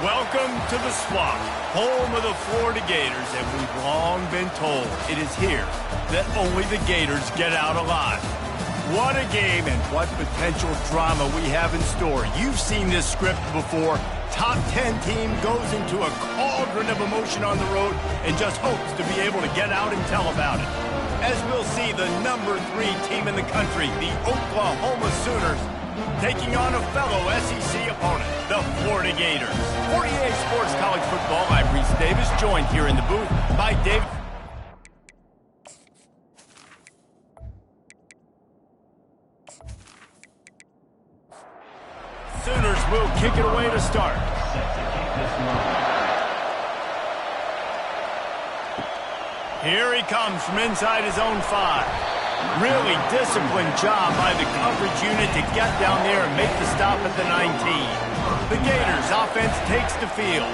Welcome to the Swamp, home of the Florida Gators, and we've long been told it is here that only the Gators get out alive. What a game and what potential drama we have in store. You've seen this script before. Top 10 team goes into a cauldron of emotion on the road and just hopes to be able to get out and tell about it. As we'll see, the number 3 team in the country, the Oklahoma Sooners, taking on a fellow SEC opponent, the Florida Gators. 48 Sports College Football, I'm Reese Davis, joined here in the booth by Dave. Sooners will kick it away to start. Here he comes from inside his own 5. Really disciplined job by the coverage unit to get down there and make the stop at the 19. The Gators offense takes the field.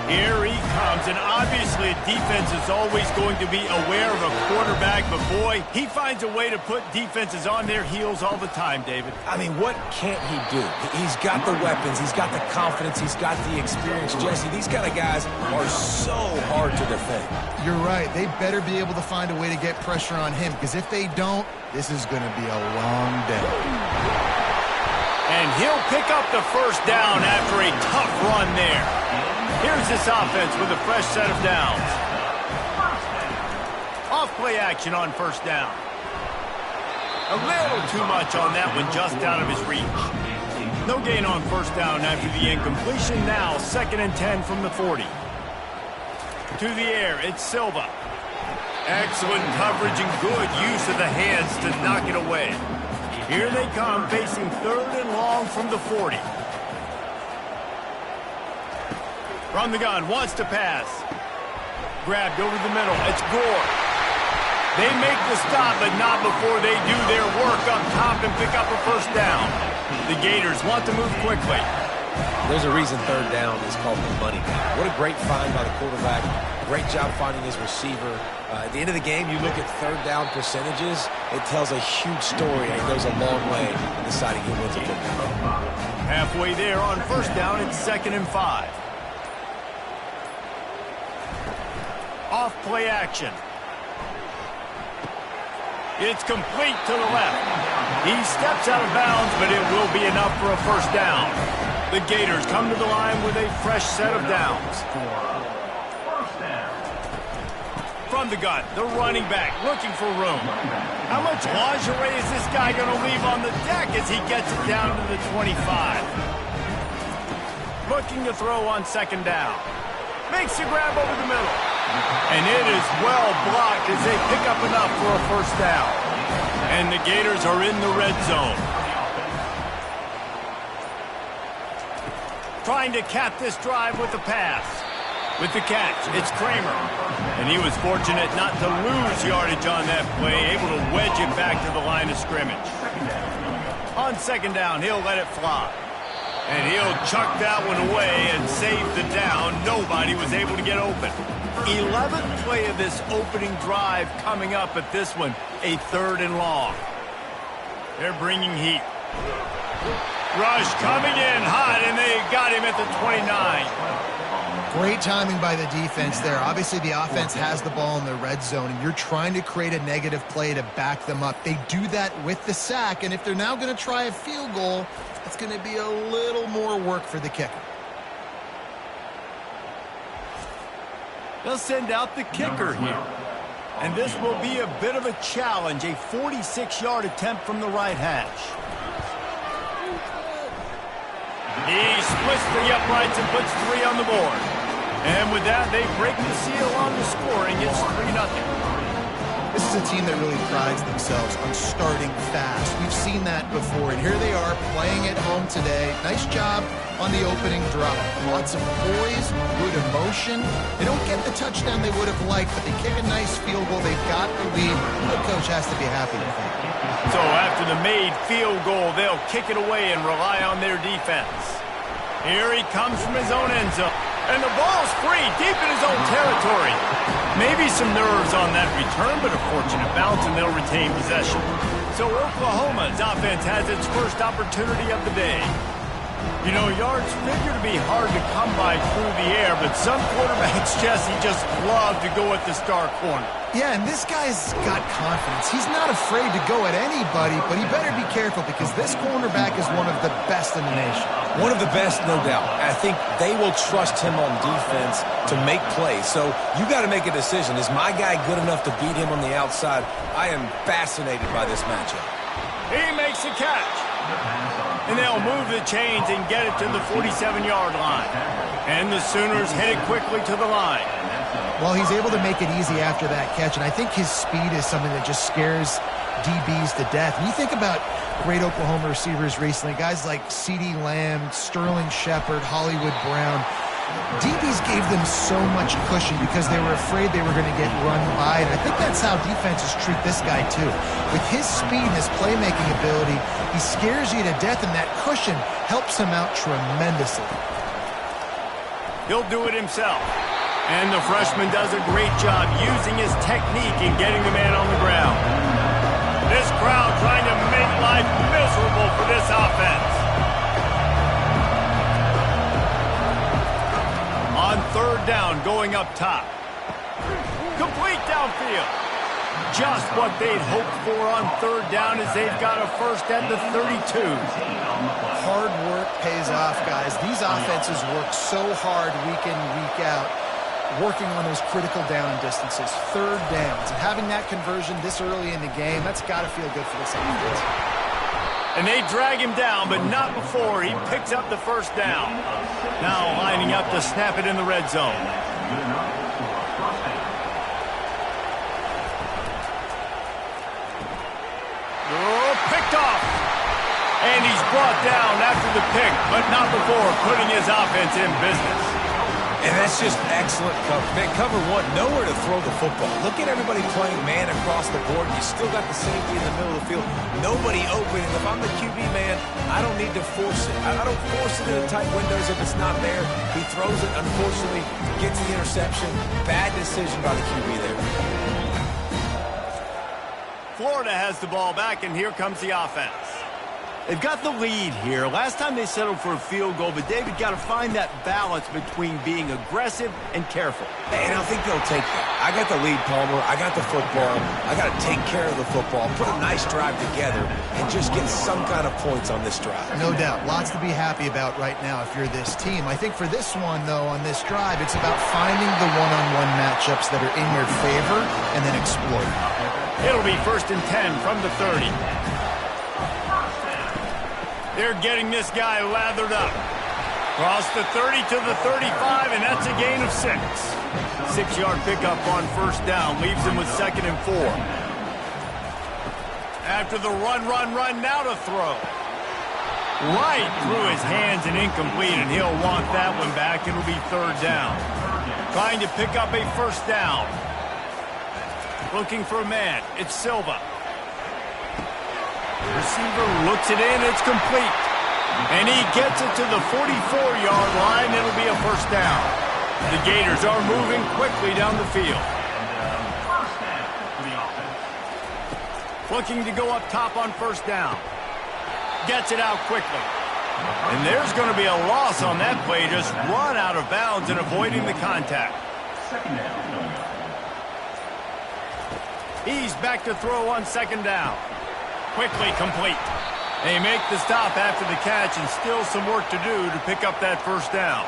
Here he comes, and obviously defense is always going to be aware of a quarterback, but boy, he finds a way to put defenses on their heels all the time, David. I mean, what can't he do? He's got the weapons, he's got the confidence, he's got the experience. Jesse, these kind of guys are so hard to defend. You're right. They better be able to find a way to get pressure on him, because if they don't, this is going to be a long day. And he'll pick up the first down after a tough run there. Here's this offense with a fresh set of downs. Off play action on first down. A little too much on that one, just out of his reach. No gain on first down after the incompletion. Now 2nd and 10 from the 40. To the air, it's Silva. Excellent coverage and good use of the hands to knock it away. Here they come, facing 3rd and long from the 40. From the gun, wants to pass. Grabbed over the middle, it's Gore. They make the stop, but not before they do their work up top and pick up a first down. The Gators want to move quickly. There's a reason 3rd down is called the money down. What a great find by the quarterback. Great job finding his receiver. At the end of the game, you look at 3rd down percentages, it tells a huge story, and it goes a long way in deciding who wins a football. Halfway there on first down, it's 2nd and 5. Off play action. It's complete to the left. He steps out of bounds, but it will be enough for a first down. The Gators come to the line with a fresh set of downs. From the gun, the running back looking for room. How much lingerie is this guy going to leave on the deck as he gets it down to the 25? Looking to throw on 2nd down. Makes the grab over the middle. And it is well blocked as they pick up enough for a first down. And the Gators are in the red zone. Trying to cap this drive with a pass. With the catch, it's Kramer. And he was fortunate not to lose yardage on that play, able to wedge it back to the line of scrimmage. On 2nd down, he'll let it fly. And he'll chuck that one away and save the down. Nobody was able to get open. 11th play of this opening drive coming up at this one, a 3rd and long. They're bringing heat. Rush coming in hot, and they got him at the 29. Great timing by the defense there. Obviously, the offense has the ball in the red zone, and you're trying to create a negative play to back them up. They do that with the sack, and if they're now going to try a field goal, it's going to be a little more work for the kicker. They'll send out the kicker here. And this will be a bit of a challenge, a 46-yard attempt from the right hash. He splits the uprights and puts 3 on the board. And with that, they break the seal on the scoring. It's 3-0. This is a team that really prides themselves on starting fast. We've seen that before, and here they are playing at home today. Nice job on the opening drive. Lots of poise, good emotion. They don't get the touchdown they would have liked, but they kick a nice field goal. They've got the lead. The coach has to be happy with that. So after the made field goal, they'll kick it away and rely on their defense. Here he comes from his own end zone. And the ball's free, deep in his own territory. Maybe some nerves on that return, but a fortunate bounce, and they'll retain possession. So Oklahoma's offense has its first opportunity of the day. You know, yards figure to be hard to come by through the air, but some quarterbacks, Jesse, just love to go at the star corner. Yeah, and this guy's got confidence. He's not afraid to go at anybody, but he better be careful because this cornerback is one of the best in the nation. One of the best, no doubt. I think they will trust him on defense to make plays. So you got to make a decision. Is my guy good enough to beat him on the outside? I am fascinated by this matchup. He makes the catch. And they'll move the chains and get it to the 47-yard line. And the Sooners head it quickly to the line. Well, he's able to make it easy after that catch, and I think his speed is something that just scares DBs to death. When you think about great Oklahoma receivers recently, guys like CeeDee Lamb, Sterling Shepard, Hollywood Brown, DBs gave them so much cushion because they were afraid they were going to get run by, and I think that's how defenses treat this guy too. With his speed and his playmaking ability, he scares you to death, and that cushion helps him out tremendously. He'll do it himself. And the freshman does a great job using his technique in getting the man on the ground. This crowd trying to make life miserable for this offense. On third down, going up top. Complete downfield. Just what they'd hoped for on third down as they've got a first at the 32. Hard work pays off, guys. These offenses work so hard week in, week out, working on those critical down distances, third downs. And having that conversion this early in the game, that's got to feel good for this offense. And they drag him down, but not before he picks up the first down. Now lining up to snap it in the red zone. Oh, picked off. And he's brought down after the pick, but not before putting his offense in business. And that's just excellent cover. Man, cover one, nowhere to throw the football. Look at everybody playing man across the board. You still got the safety in the middle of the field. Nobody open. And if I'm the QB man, I don't need to force it. I don't force it into tight windows if it's not there. He throws it, unfortunately, gets the interception. Bad decision by the QB there. Florida has the ball back, and here comes the offense. They've got the lead here. Last time they settled for a field goal, but David got to find that balance between being aggressive and careful. And I think they'll take that. I got the lead, Palmer. I got the football. I got to take care of the football, put a nice drive together, and just get some kind of points on this drive. No doubt. Lots to be happy about right now if you're this team. I think for this one, though, on this drive, it's about finding the one-on-one matchups that are in your favor and then exploiting. It'll be 1st and 10 from the 30. They're getting this guy lathered up. Cross the 30 to the 35, and that's a gain of 6. 6-yard pickup on first down leaves him with 2nd and 4. After the run, now to throw. Right through his hands and incomplete, and he'll want that one back. It'll be 3rd down. Trying to pick up a first down. Looking for a man. It's Silva. Receiver looks it in. It's complete. And he gets it to the 44-yard line. It'll be a first down. The Gators are moving quickly down the field. Looking to go up top on first down. Gets it out quickly. And there's going to be a loss on that play. Just run out of bounds and avoiding the contact. He's back to throw on 2nd down. Quickly complete. They make the stop after the catch, and still some work to do to pick up that first down.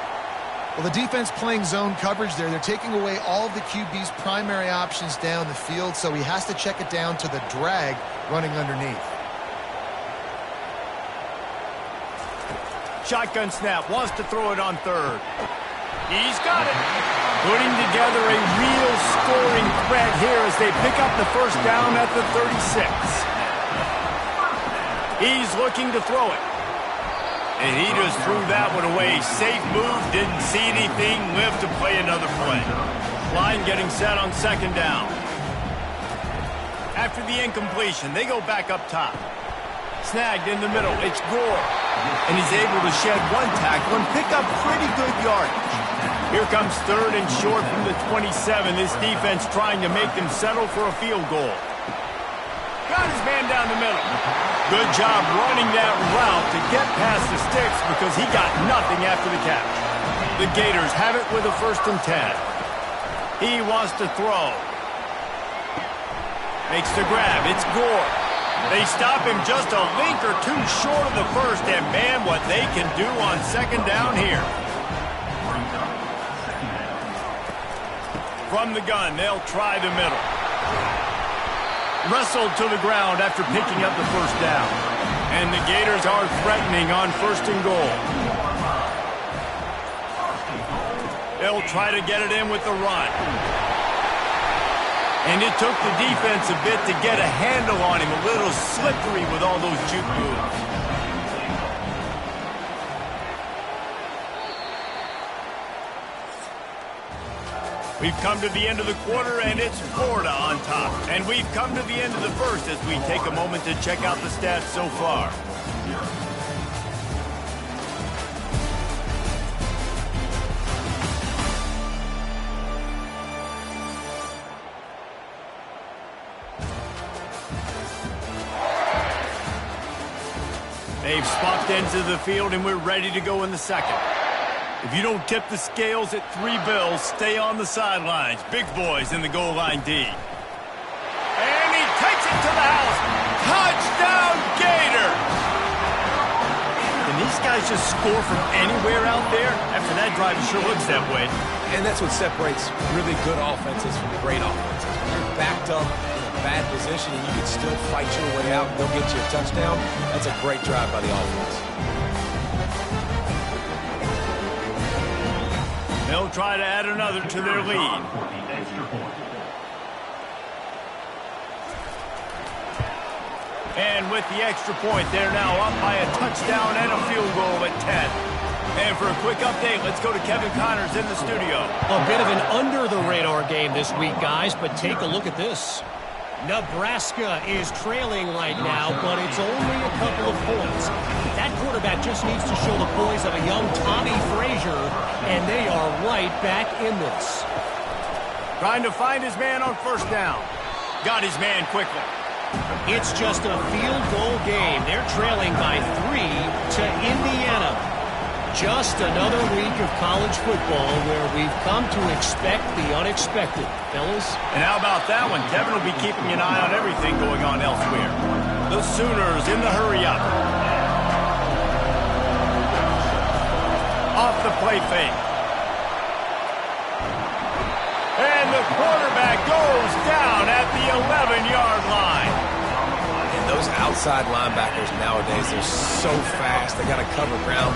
Well, the defense playing zone coverage there. They're taking away all of the QB's primary options down the field, so he has to check it down to the drag running underneath. Shotgun snap, wants to throw it on 3rd. He's got it. Putting together a real scoring threat here as they pick up the first down at the 36. He's looking to throw it. And he just threw that one away. Safe move, didn't see anything, lived to play another play. Line getting set on 2nd down. After the incompletion, they go back up top. Snagged in the middle, it's Gore. And he's able to shed one tackle and pick up pretty good yardage. Here comes 3rd and short from the 27. This defense trying to make them settle for a field goal. Got his man down the middle. Good job running that route to get past the sticks because he got nothing after the catch. The Gators have it with a 1st and 10. He wants to throw. Makes the grab. It's Gore. They stop him just a link or two short of the first, and man, what they can do on 2nd down here. From the gun, they'll try the middle. Wrestled to the ground after picking up the 1st down. And the Gators are threatening on 1st and goal. They'll try to get it in with the run. And it took the defense a bit to get a handle on him. A little slippery with all those juke moves. We've come to the end of the quarter, and it's Florida on top. And we've come to the end of the first as we take a moment to check out the stats so far. They've swapped ends of the field, and we're ready to go in the second. If you don't tip the scales at 3 bills, stay on the sidelines. Big boys in the goal line D. And he takes it to the house. Touchdown, Gator! Can these guys just score from anywhere out there? After that drive, it sure looks that way. And that's what separates really good offenses from great offenses. When you're backed up in a bad position and you can still fight your way out and they'll get you a touchdown, that's a great drive by the offense. They'll try to add another to their lead. And with the extra point, they're now up by a touchdown and a field goal at 10. And for a quick update, let's go to Kevin Connors in the studio. A bit of an under-the-radar game this week, guys, but take a look at this. Nebraska is trailing right now, but it's only a couple of points. That quarterback just needs to show the poise of a young Tommy Frazier, and they are right back in this. Trying to find his man on 1st down. Got his man quickly. It's just a field goal game. They're trailing by 3 to Indiana. Just another week of college football where we've come to expect the unexpected, fellas. And how about that one? Kevin will be keeping an eye on everything going on elsewhere. The Sooners in the hurry-up. Off the play fake. And the quarterback goes down at the 11-yard line. And those outside linebackers nowadays, they're so fast. They got to cover ground.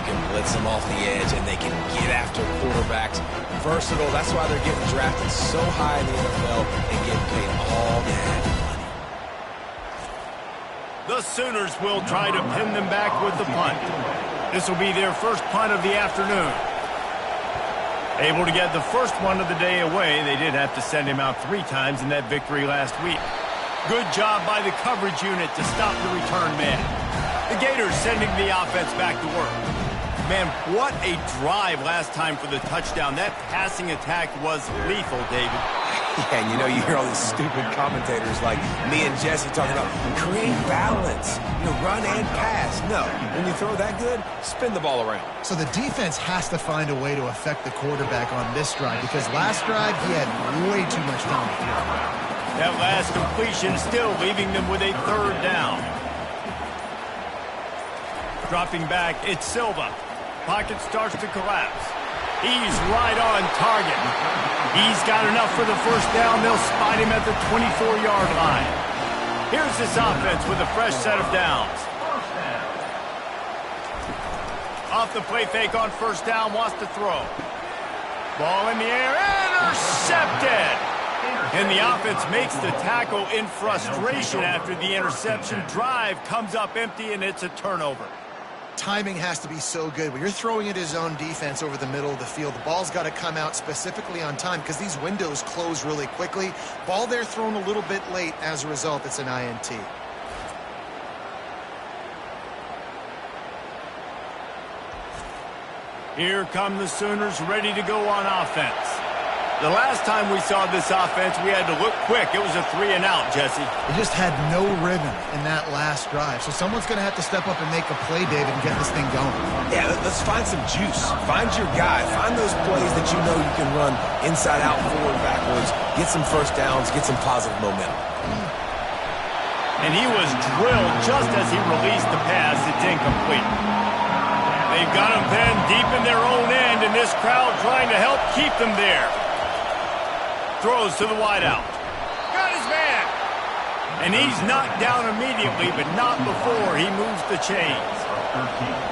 Can blitz them off the edge, and they can get after quarterbacks. Versatile. That's why they're getting drafted so high in the NFL and getting paid all that money. The Sooners will try to pin them back with the punt. This will be their first punt of the afternoon. Able to get the first one of the day away. They did have to send him out 3 times in that victory last week. Good job by the coverage unit to stop the return man. The Gators sending the offense back to work. Man, what a drive last time for the touchdown. That passing attack was lethal, David. Yeah, and you hear all these stupid commentators like me and Jesse talking about create balance, run and pass. No, when you throw that good, spin the ball around. So the defense has to find a way to affect the quarterback on this drive because last drive he had way too much time to throw. That last completion still leaving them with a 3rd down. Dropping back, it's Silva. Pocket starts to collapse. He's right on target. He's got enough for the 1st down. They'll spot him at the 24-yard line. Here's this offense with a fresh set of downs. Off the play fake on 1st down, wants to throw. Ball in the air, intercepted. And the offense makes the tackle in frustration after the interception. Drive comes up empty, and it's a turnover. Timing has to be so good. When you're throwing at his own defense over the middle of the field, the ball's got to come out specifically on time because these windows close really quickly. Ball there thrown a little bit late. As a result, it's an INT. Here come the Sooners ready to go on offense. The last time we saw this offense, we had to look quick. It was a 3-and-out, Jesse. They just had no rhythm in that last drive. So someone's going to have to step up and make a play, David, and get this thing going. Yeah, let's find some juice. Find your guy. Find those plays that you know you can run inside out, forward, backwards. Get some first downs. Get some positive momentum. And he was drilled just as he released the pass. It's incomplete. They've got him pinned deep in their own end, and this crowd trying to help keep them there. Throws to the wideout. Got his man. And he's knocked down immediately, but not before he moves the chains.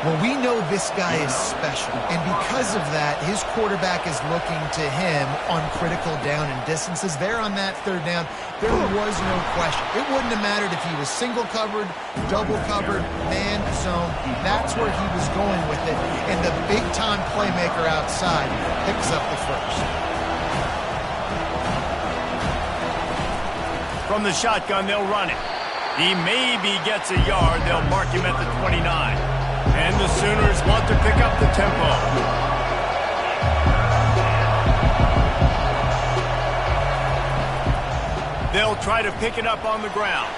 Well, we know this guy is special, and because of that, his quarterback is looking to him on critical down and distances. There on that third down, there was no question. It wouldn't have mattered if he was single covered, double covered, man zone. That's where he was going with it, and the big-time playmaker outside picks up the first. From the shotgun, they'll run it. He maybe gets a yard. They'll mark him at the 29. And the Sooners want to pick up the tempo. They'll try to pick it up on the ground.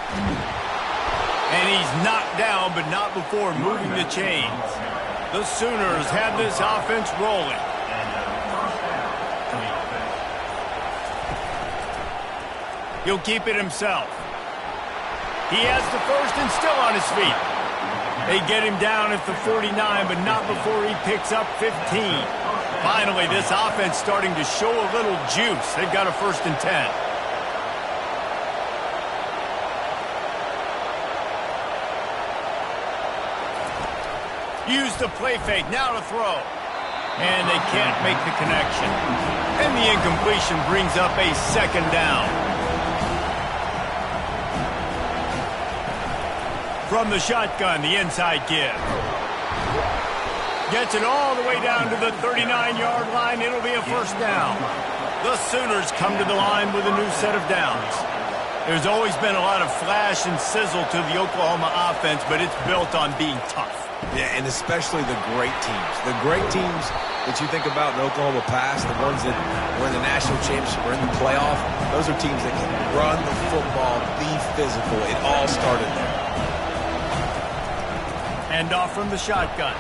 And he's knocked down, but not before moving the chains. The Sooners have this offense rolling. He'll keep it himself. He has the first and still on his feet. They get him down at the 49, but not before he picks up 15. Finally, this offense starting to show a little juice. They've got a first and 10. Use the play fake, now to throw. And they can't make the connection. And the incompletion brings up a second down. From the shotgun, the inside give. Gets it all the way down to the 39-yard line. It'll be a first down. The Sooners come to the line with a new set of downs. There's always been a lot of flash and sizzle to the Oklahoma offense, but it's built on being tough. Yeah, and especially the great teams. The great teams that you think about in Oklahoma past, the ones that were in the national championship or in the playoff, those are teams that can run the football, be physical. It all started there. Hand off from the shotgun.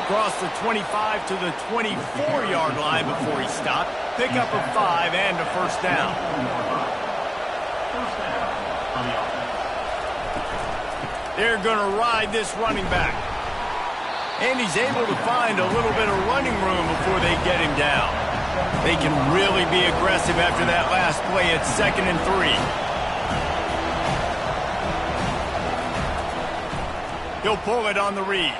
Across the 25 to the 24-yard line before he stopped. Pick up a 5 and a first down. They're going to ride this running back. And he's able to find a little bit of running room before they get him down. They can really be aggressive after that last play. It's 2nd and 3. He'll pull it on the read.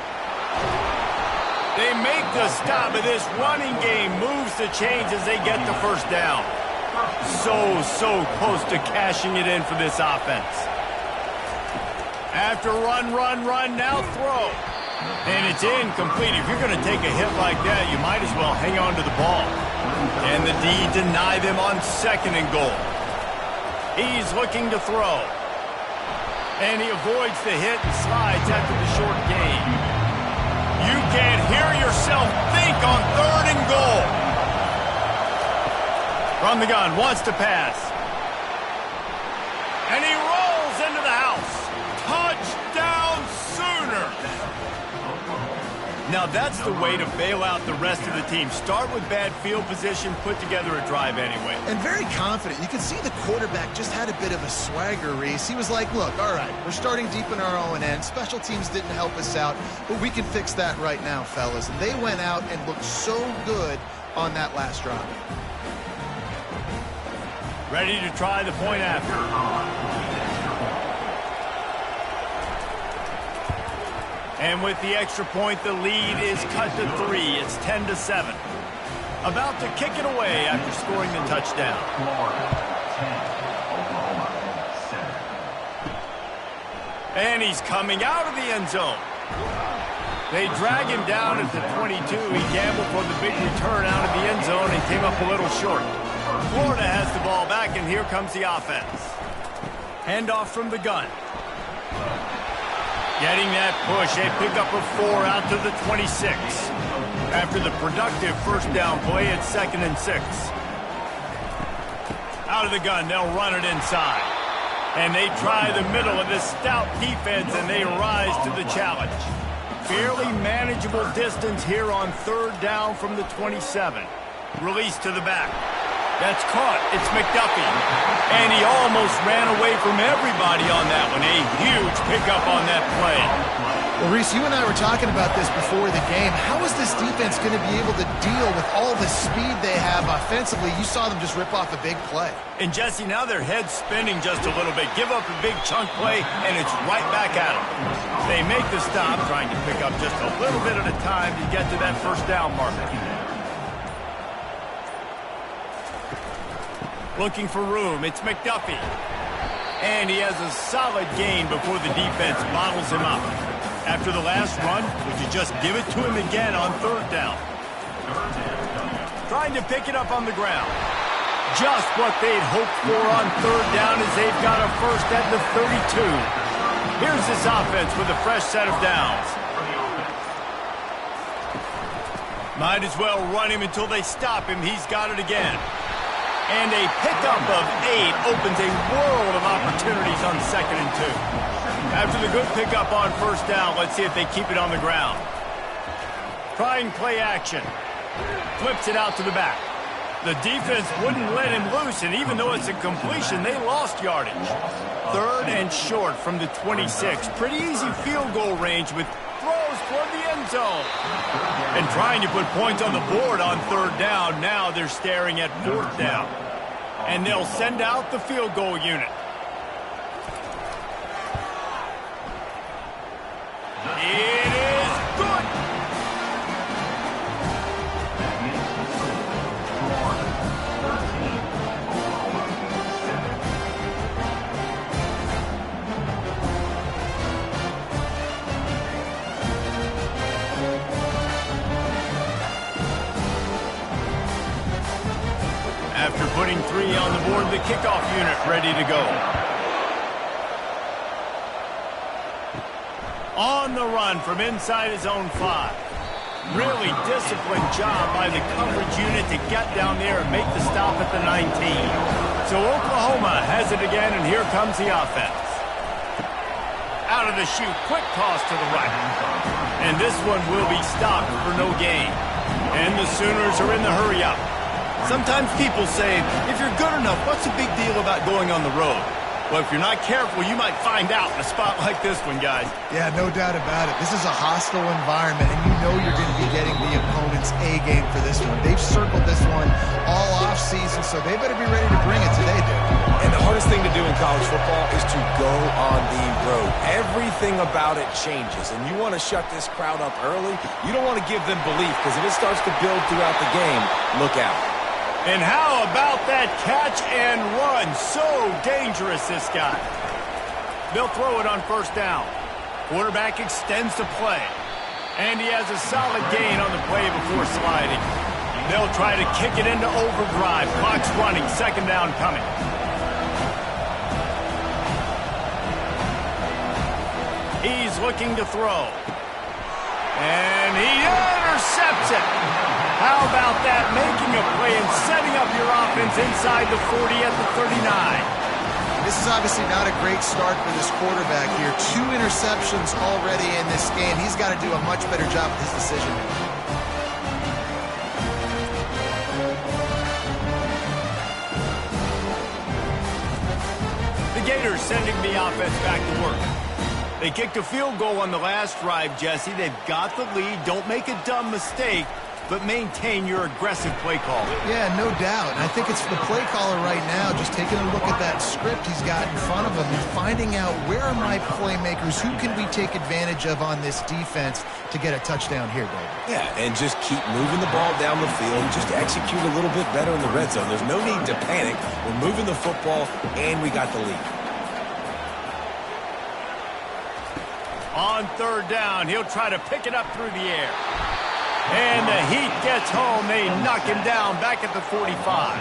They make the stop, but this running game moves the chains as they get the first down. So close to cashing it in for this offense. After run, now throw. And it's incomplete. If you're going to take a hit like that, you might as well hang on to the ball. And the D deny them on 2nd and goal. He's looking to throw. And he avoids the hit and slides after the short gain. You can't hear yourself think on 3rd and goal. From the gun, wants to pass. And he rolls into the house. Touchdown Sooners! Now that's the way to bail out the rest of the team. Start with bad field position, put together a drive anyway. And very confident. You can see the quarterback just had a bit of a swagger, Reese. He was like, look, all right, we're starting deep in our own end. Special teams didn't help us out, but we can fix that right now, fellas. And they went out and looked so good on that last drive. Ready to try the point after. And with the extra point, the lead is cut to 3. It's 10-7. About to kick it away after scoring the touchdown. And he's coming out of the end zone. They drag him down at the 22. He gambled for the big return out of the end zone and came up a little short. Florida has the ball back, and here comes the offense. Handoff from the gun. Getting that push, a pickup of 4 out to the 26. After the productive first down play, it's 2nd and 6. Out of the gun, they'll run it inside. And they try the middle of this stout defense, and they rise to the challenge. Fairly manageable distance here on third down from the 27. Release to the back. That's caught. It's McDuffie. And he almost ran away from everybody on that one. A huge pickup on that play. Well, Reese, you and I were talking about this before the game. How is this defense going to be able to deal with all the speed they have offensively? You saw them just rip off a big play. And, Jesse, now their head's spinning just a little bit. Give up a big chunk play, and it's right back at them. They make the stop, trying to pick up just a little bit at a time to get to that first down marker. Looking for room. It's McDuffie. And he has a solid gain before the defense bottles him up. After the last run, would you just give it to him again on third down? Trying to pick it up on the ground. Just what they'd hoped for on third down as they've got a first at the 32. Here's this offense with a fresh set of downs. Might as well run him until they stop him. He's got it again. And a pickup of 8 opens a world of opportunities on 2nd and 2. After the good pickup on first down, let's see if they keep it on the ground. Trying play action. Flips it out to the back. The defense wouldn't let him loose, and even though it's a completion, they lost yardage. 3rd and short from the 26. Pretty easy field goal range with throws toward the end zone. And trying to put points on the board on third down. Now they're staring at 4th down. And they'll send out the field goal unit. It is good. After putting 3 on the board, the kickoff unit ready to go. On the run from inside his own 5. Really disciplined job by the coverage unit to get down there and make the stop at the 19. So Oklahoma has it again, and here comes the offense. Out of the chute, quick toss to the right. And this one will be stopped for no gain. And the Sooners are in the hurry-up. Sometimes people say, if you're good enough, what's the big deal about going on the road? Well, if you're not careful, you might find out in a spot like this one, guys. Yeah, no doubt about it. This is a hostile environment, and you know you're going to be getting the opponent's A game for this one. They've circled this one all offseason, so they better be ready to bring it today, dude. And the hardest thing to do in college football is to go on the road. Everything about it changes, and you want to shut this crowd up early. You don't want to give them belief, because if it starts to build throughout the game, look out. And how about that catch and run? So dangerous, this guy. They'll throw it on first down. Quarterback extends the play. And he has a solid gain on the play before sliding. They'll try to kick it into overdrive. Clock's running. 2nd down coming. He's looking to throw. And he intercepts it. How about that? Making a play and setting up your offense inside the 40 at the 39. This is obviously not a great start for this quarterback here. 2 interceptions already in this game. He's got to do a much better job with his decision making. The Gators sending the offense back to work. They kicked a field goal on the last drive, Jesse. They've got the lead. Don't make a dumb mistake, but maintain your aggressive play call. Yeah, no doubt. And I think it's the play caller right now just taking a look at that script he's got in front of him and finding out where are my playmakers, who can we take advantage of on this defense to get a touchdown here, David. Yeah, and just keep moving the ball down the field. Just execute a little bit better in the red zone. There's no need to panic. We're moving the football, and we got the lead. On third down, he'll try to pick it up through the air. And the heat gets home. They knock him down back at the 45.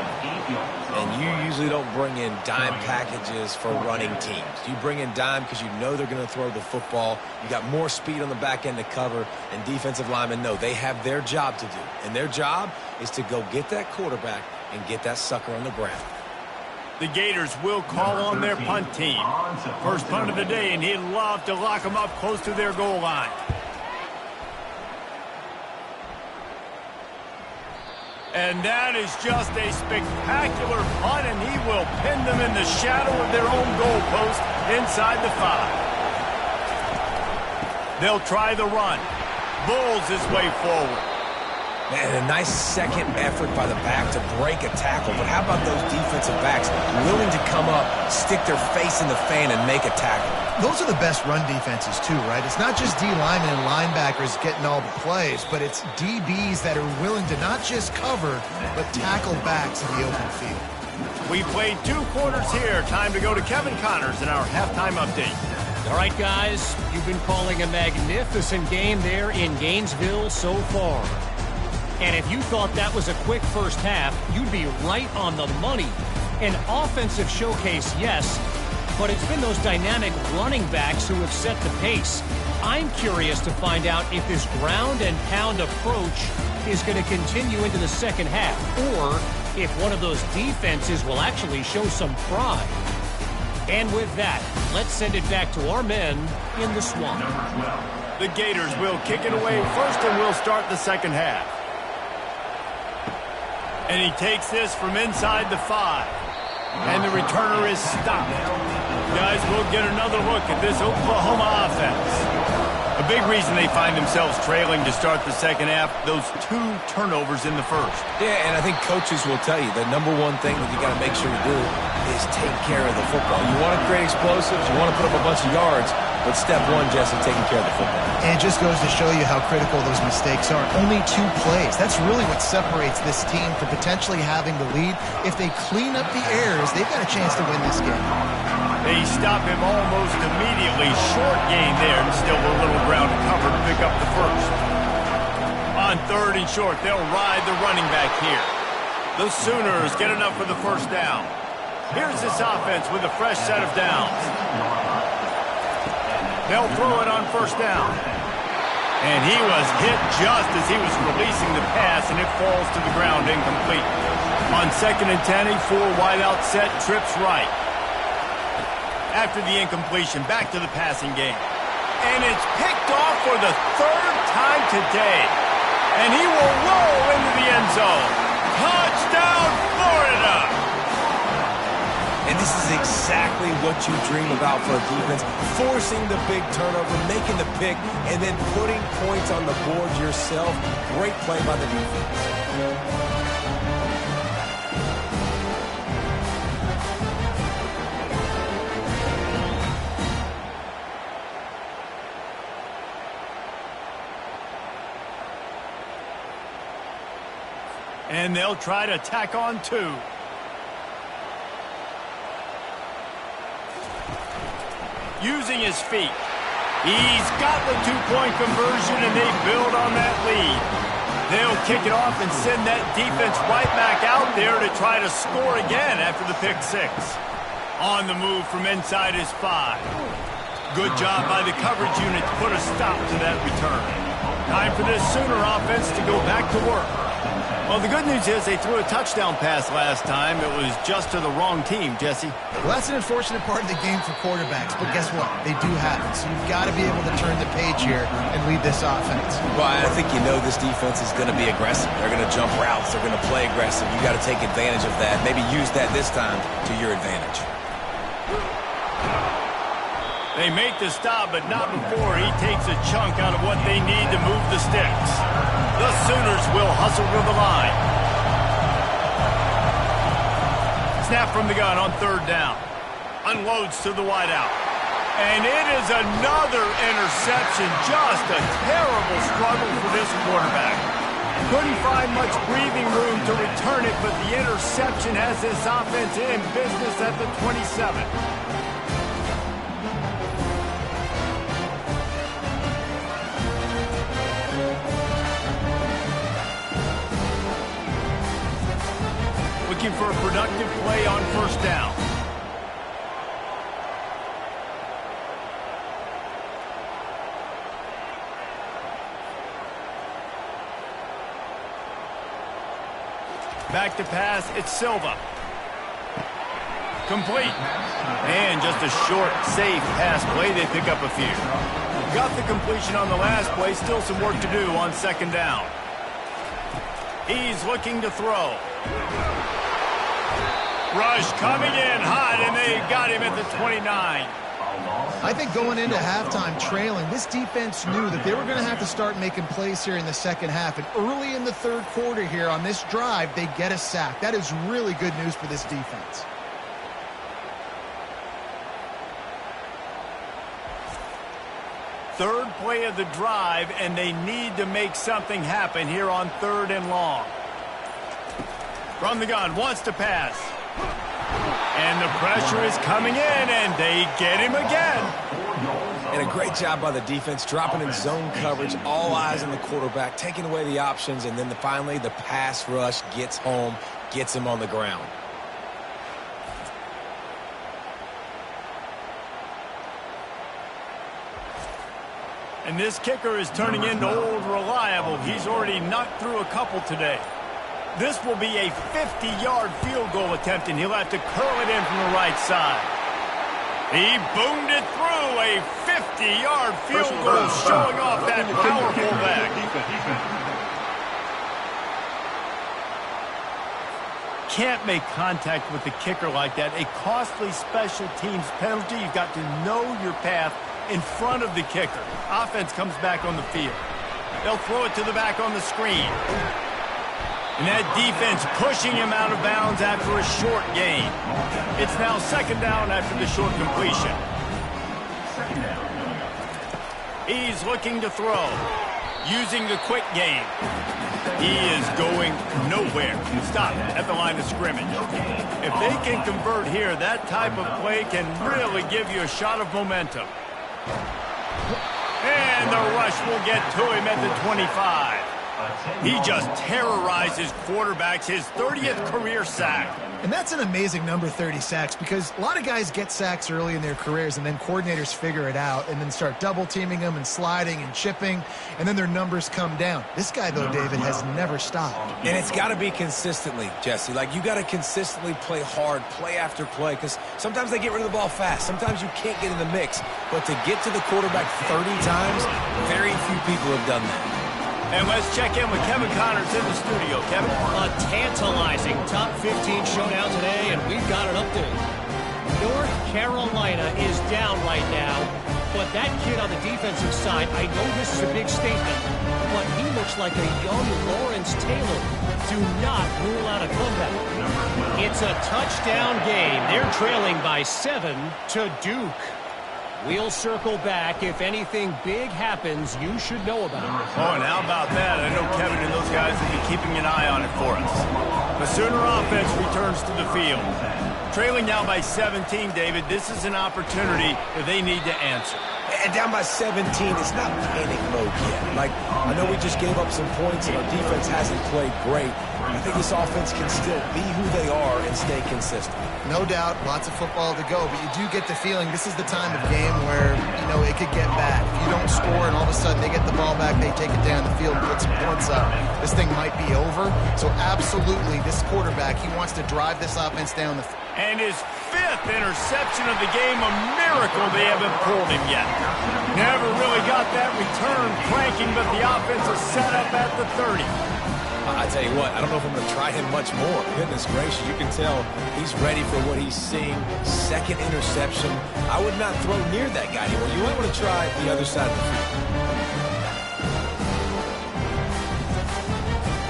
And you usually don't bring in dime packages for running teams. You bring in dime because you know they're going to throw the football. You got more speed on the back end to cover, and defensive linemen know they have their job to do. And their job is to go get that quarterback and get that sucker on the ground. The Gators will call on their punt team. First punt of the day, and he'd love to lock them up close to their goal line. And that is just a spectacular punt, and he will pin them in the shadow of their own goalpost inside the 5. They'll try the run. Bulls his way forward. Man, a nice second effort by the back to break a tackle. But how about those defensive backs willing to come up, stick their face in the fan, and make a tackle? Those are the best run defenses, too, right? It's not just D linemen and linebackers getting all the plays, but it's DBs that are willing to not just cover, but tackle backs in the open field. We played 2 quarters here. Time to go to Kevin Connors in our halftime update. All right, guys, you've been calling a magnificent game there in Gainesville so far. And if you thought that was a quick first half, you'd be right on the money. An offensive showcase, yes, but it's been those dynamic running backs who have set the pace. I'm curious to find out if this ground and pound approach is going to continue into the second half, or if one of those defenses will actually show some pride. And with that, let's send it back to our men in the swamp. The Gators will kick it away first, and we'll start the second half. And he takes this from inside the 5. And the returner is stopped. Guys, we'll get another look at this Oklahoma offense. A big reason they find themselves trailing to start the second half, those 2 turnovers in the first. Yeah, and I think coaches will tell you the number one thing that you got to make sure you do is take care of the football. You want to create explosives, you want to put up a bunch of yards, but step one, Jesse, taking care of the football. And it just goes to show you how critical those mistakes are. Only 2 plays. That's really what separates this team from potentially having the lead. If they clean up the errors, they've got a chance to win this game. They stop him almost immediately. Short gain there, and still a little ground to cover to pick up the first. On 3rd and short, they'll ride the running back here. The Sooners get enough for the first down. Here's this offense with a fresh set of downs. They'll throw it on first down. And he was hit just as he was releasing the pass, and it falls to the ground incomplete. On 2nd and 10, a 4 wideout set, trips right. After the incompletion, back to the passing game. And it's picked off for the 3rd time today. And he will roll into the end zone. Touchdown, Florida! And this is exactly what you dream about for a defense. Forcing the big turnover, making the pick, and then putting points on the board yourself. Great play by the defense. And they'll try to tack on 2. Using his feet. He's got the 2-point conversion, and they build on that lead. They'll kick it off and send that defense right back out there to try to score again after the pick 6. On the move from inside his 5. Good job by the coverage unit to put a stop to that return. Time for this Sooner offense to go back to work. Well, the good news is they threw a touchdown pass last time. It was just to the wrong team, Jesse. Well, that's an unfortunate part of the game for quarterbacks, but guess what? They do have it, so you've got to be able to turn the page here and lead this offense. Well, I think you know this defense is going to be aggressive. They're going to jump routes. They're going to play aggressive. You got to take advantage of that. Maybe use that this time to your advantage. They make the stop, but not before he takes a chunk out of what they need to move the sticks. The Sooners will hustle to the line. Snap from the gun on 3rd down. Unloads to the wideout. And it is another interception. Just a terrible struggle for this quarterback. Couldn't find much breathing room to return it, but the interception has this offense in business at the 27. Looking for a productive play on 1st down. Back to pass, it's Silva. Complete. And just a short, safe pass play. They pick up a few. Got the completion on the last play. Still some work to do on second down. He's looking to throw. Rush coming in hot, and they got him at the 29. I think going into halftime trailing, this defense knew that they were going to have to start making plays here in the second half. And early in the third quarter here on this drive, they get a sack. That is really good news for this defense. Third play of the drive, and they need to make something happen here on 3rd and long. From the gun, wants to pass. And the pressure is coming in, and they get him again. And a great job by the defense, dropping in zone coverage, all eyes on the quarterback, taking away the options, and then finally the pass rush gets home, gets him on the ground. And this kicker is turning into old reliable. He's already knocked through a couple today. This will be a 50-yard field goal attempt, and he'll have to curl it in from the right side. He boomed it through. A 50-yard field goal, showing off that powerful back. Can't make contact with the kicker like that. A costly special teams penalty. You've got to know your path in front of the kicker. Offense comes back on the field. They'll throw it to the back on the screen. And that defense pushing him out of bounds after a short gain. It's now second down after the short completion. He's looking to throw, using the quick game. He is going nowhere. Stop at the line of scrimmage. If they can convert here, that type of play can really give you a shot of momentum. And the rush will get to him at the 25. He just terrorizes quarterbacks, his 30th career sack. And that's an amazing number, 30 sacks, because a lot of guys get sacks early in their careers, and then coordinators figure it out and then start double-teaming them and sliding and chipping, and then their numbers come down. This guy, though, David, has never stopped. And it's got to be consistently, Jesse. Like, you got to consistently play hard, play after play, because sometimes they get rid of the ball fast. Sometimes you can't get in the mix. But to get to the quarterback 30 times, very few people have done that. And let's check in with Kevin Connors in the studio. Kevin? A tantalizing top 15 showdown today, and we've got an update. North Carolina is down right now, but that kid on the defensive side, I know this is a big statement, but he looks like a young Lawrence Taylor. Do not rule out a comeback. It's a touchdown game. They're trailing by 7 to Duke. We'll circle back. If anything big happens, you should know about it. Oh, and how about that? I know Kevin and those guys will be keeping an eye on it for us. The Sooner offense returns to the field. Trailing now by 17, David. This is an opportunity that they need to answer. And down by 17, it's not panic mode yet. Like, I know we just gave up some points and our defense hasn't played great. I think this offense can still be who they are and stay consistent. No doubt, lots of football to go, but you do get the feeling this is the time of game where, you know, it could get bad. If you don't score and all of a sudden they get the ball back, they take it down the field, put some points up, this thing might be over. So absolutely, this quarterback, he wants to drive this offense down the field. And his 5th interception of the game, a miracle they haven't pulled him yet. Never really got that return cranking, but the offense is set up at the 30. I tell you what, I don't know if I'm going to try him much more. Goodness gracious, you can tell he's ready for what he's seeing. 2nd interception. I would not throw near that guy anymore. You might want to try the other side of the field.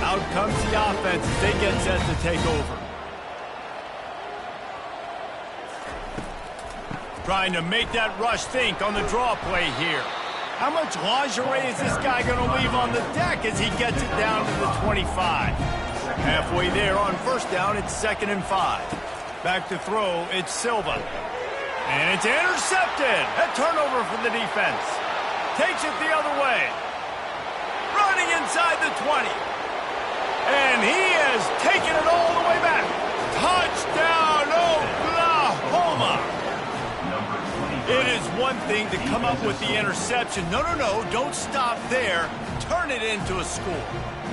Out comes the offense as they get set to take over. Trying to make that rush think on the draw play here. How much lingerie is this guy going to leave on the deck as he gets it down to the 25? Halfway there on first down, it's 2nd and 5. Back to throw, it's Silva. And it's intercepted. A turnover for the defense. Takes it the other way. Running inside the 20. And he has taken it all the way back. Touchdown, Oklahoma. It is one thing to come up with the interception. No, don't stop there. Turn it into a score.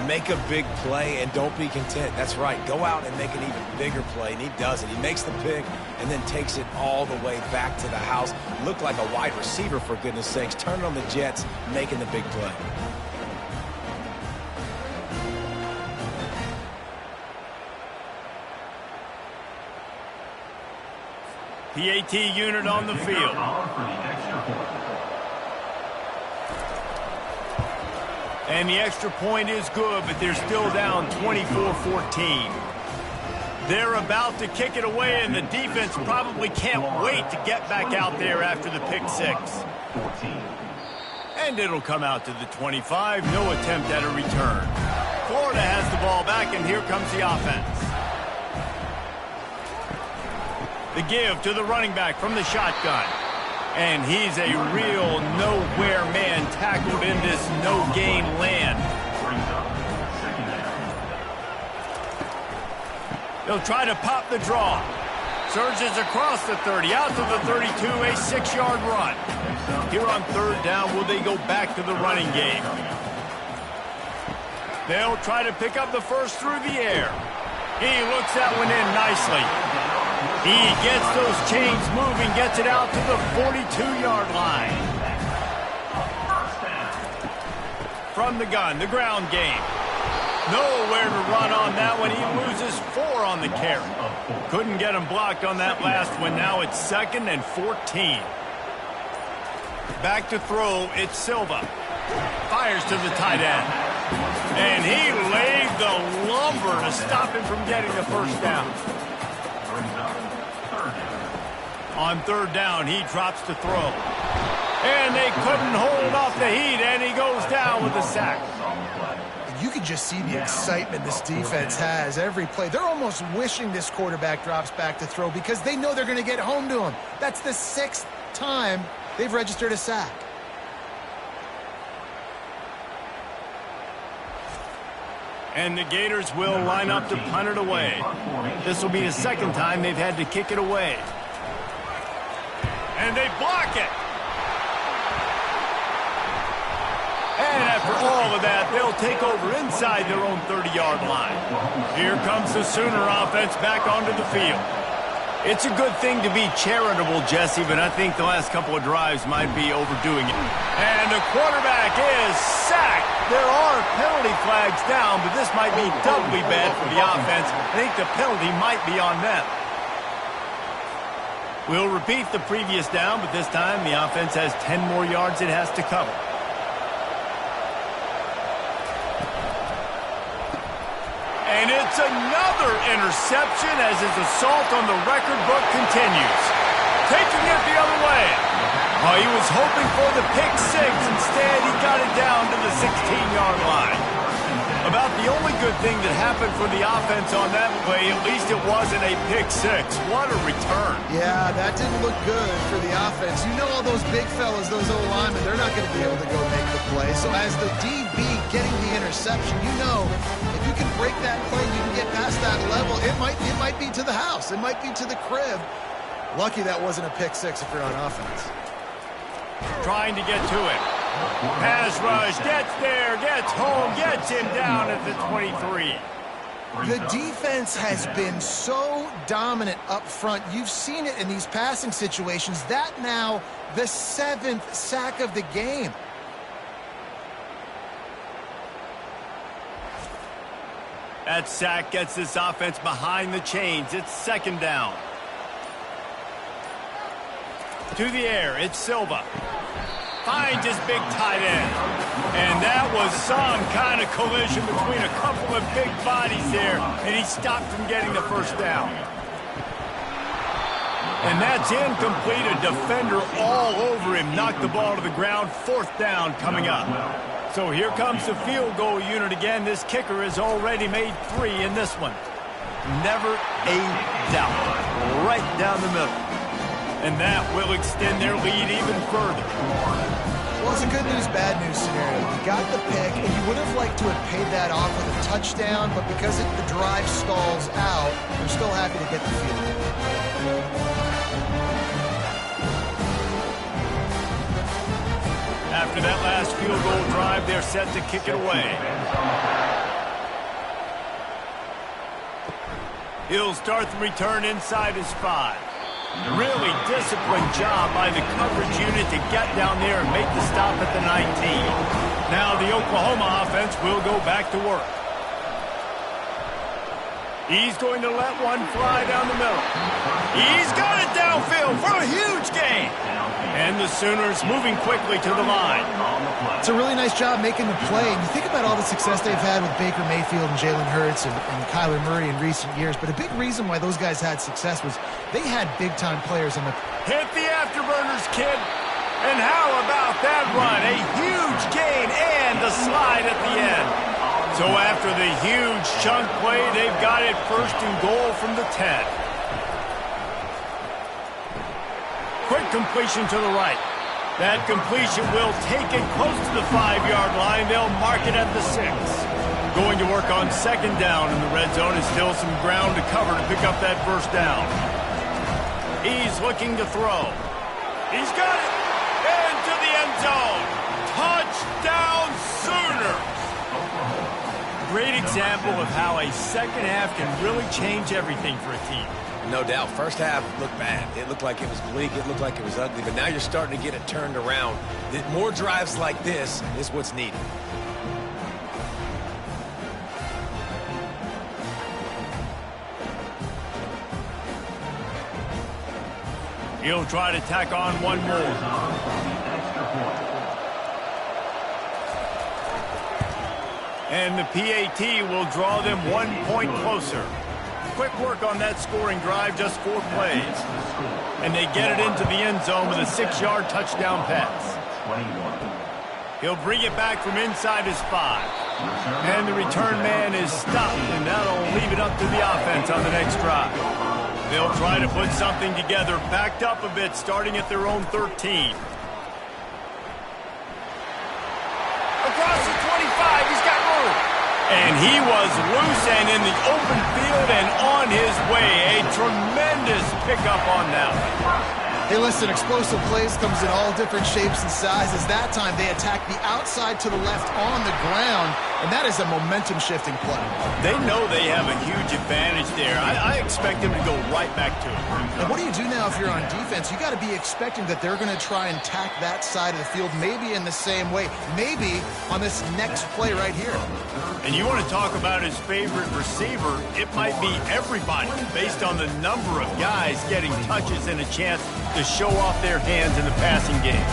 Make a big play and don't be content. That's right. Go out and make an even bigger play, and he does it. He makes the pick and then takes it all the way back to the house. Looked like a wide receiver, for goodness sakes. Turn it on the Jets, making the big play. PAT unit on the field. And the extra point is good, but they're still down 24-14. They're about to kick it away, and the defense probably can't wait to get back out there after the pick six. And it'll come out to the 25. No attempt at a return. Florida has the ball back, and here comes the offense. The give to the running back from the shotgun. And he's a real nowhere man tackled in this no-gain land. They'll try to pop the draw. Surges across the 30, out to the 32, a 6-yard run. Here on third down, will they go back to the running game? They'll try to pick up the first through the air. He looks that one in nicely. He gets those chains moving, gets it out to the 42-yard line. From the gun, the ground game. Nowhere to run on that one. He loses 4 on the carry. Couldn't get him blocked on that last one. Now it's 2nd and 14. Back to throw, it's Silva. Fires to the tight end. And he laid the lumber to stop him from getting the first down. On third down, he drops to throw. And they couldn't hold off the heat, and he goes down with a sack. You can just see the excitement this defense has every play. They're almost wishing this quarterback drops back to throw because they know they're going to get home to him. That's the 6th time they've registered a sack. And the Gators will line up to punt it away. This will be the 2nd time they've had to kick it away. And they block it. And after all of that, they'll take over inside their own 30-yard line. Here comes the Sooner offense back onto the field. It's a good thing to be charitable, Jesse, but I think the last couple of drives might be overdoing it. And the quarterback is sacked. There are penalty flags down, but this might be doubly bad for the offense. I think the penalty might be on them. We'll repeat the previous down, but this time the offense has 10 more yards it has to cover. And it's another interception as his assault on the record book continues. Taking it the other way. Oh, he was hoping for the pick six. Instead, he got it down to the 16-yard line. About the only good thing that happened for the offense on that play, at least it wasn't a pick six. What a return. Yeah, that didn't look good for the offense. You know all those big fellas, those O-linemen, they're not going to be able to go make the play. So as the DB getting the interception, you know if you can break that play, you can get past that level, it might be to the house. It might be to the crib. Lucky that wasn't a pick six if you're on offense. Trying to get to it. Pass rush, gets there, gets home, gets him down at the 23. The defense has been so dominant up front. You've seen it in these passing situations. That now the 7th sack of the game. That sack gets this offense behind the chains. It's 2nd down. To the air, it's Silva. Finds his big tight end. And that was some kind of collision between a couple of big bodies there, and he stopped from getting the first down. And that's incomplete. A defender all over him. Knocked the ball to the ground. 4th down coming up. So here comes the field goal unit again. This kicker has already made 3 in this one. Never a doubt. Right down the middle. And that will extend their lead even further. Well, it's a good news, bad news scenario. You got the pick, and you would have liked to have paid that off with a touchdown, but because the drive stalls out, they're still happy to get the field goal. After that last field goal drive, they're set to kick it away. He'll start the return inside his 5. Really disciplined job by the coverage unit to get down there and make the stop at the 19. Now the Oklahoma offense will go back to work. He's going to let one fly down the middle. He's got it downfield for a huge gain. And the Sooners moving quickly to the line. It's a really nice job making the play. And you think about all the success they've had with Baker Mayfield and Jalen Hurts and Kyler Murray in recent years. But a big reason why those guys had success was they had big-time players on the... Hit the afterburners, kid. And how about that run? A huge gain and a slide at the end. So after the huge chunk play, they've got it first and goal from the 10. Quick completion to the right. That completion will take it close to the 5-yard line. They'll mark it at the 6. Going to work on second down in the red zone. Is still some ground to cover to pick up that first down. He's looking to throw. He's got it. Into the end zone. Touchdown Sooners. Great example of how a second half can really change everything for a team. No doubt. First half looked bad. It looked like it was bleak. It looked like it was ugly. But now you're starting to get it turned around. More drives like this is what's needed. He'll try to tack on one more. And the PAT will draw them 1 point closer. Quick work on that scoring drive, just 4 plays. And they get it into the end zone with a 6-yard touchdown pass. He'll bring it back from inside his 5. And the return man is stopped, and that'll leave it up to the offense on the next drive. They'll try to put something together, backed up a bit, starting at their own 13. Across the 25, he's got room. And he was loose and in the open field and on his way. A tremendous pickup on that. Hey, listen, explosive plays comes in all different shapes and sizes. That time they attack the outside to the left on the ground, and that is a momentum-shifting play. They know they have a huge advantage there. I expect them to go right back to it. And what do you do now if you're on defense? You got to be expecting that they're going to try and tack that side of the field, maybe in the same way, maybe on this next play right here. And you want to talk about his favorite receiver, it might be everybody, based on the number of guys getting touches and a chance to show off their hands in the passing game.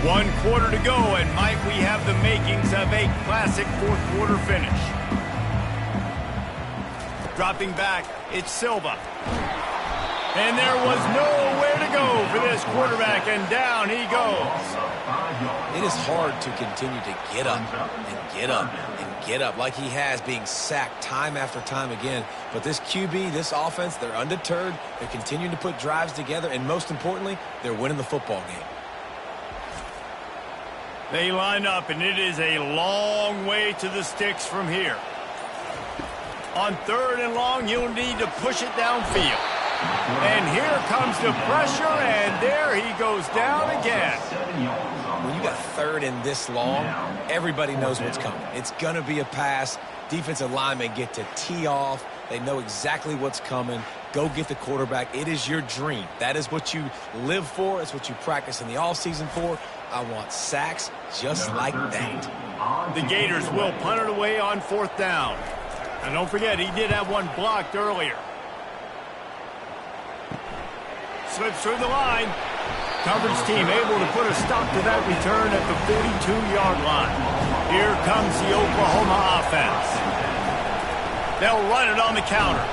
1 quarter to go, and might we have the makings of a classic fourth quarter finish. Dropping back, it's Silva. And there was nowhere to go for this quarterback, and down he goes. It is hard to continue to get up and get up and get up like he has, being sacked time after time again. But this QB, this offense, they're undeterred. They're continuing to put drives together, and most importantly, they're winning the football game. They line up, and it is a long way to the sticks from here. On 3rd and long, you'll need to push it downfield. And here comes the pressure, and there he goes down again. When you got 3rd and this long, everybody knows what's coming. It's going to be a pass. Defensive linemen get to tee off. They know exactly what's coming. Go get the quarterback. It is your dream. That is what you live for. It's what you practice in the offseason for. I want sacks just like that. The Gators will punt it away on 4th down. And don't forget, he did have one blocked earlier. Slips through the line. Coverage team able to put a stop to that return at the 42-yard line. Here comes the Oklahoma offense. They'll run it on the counter.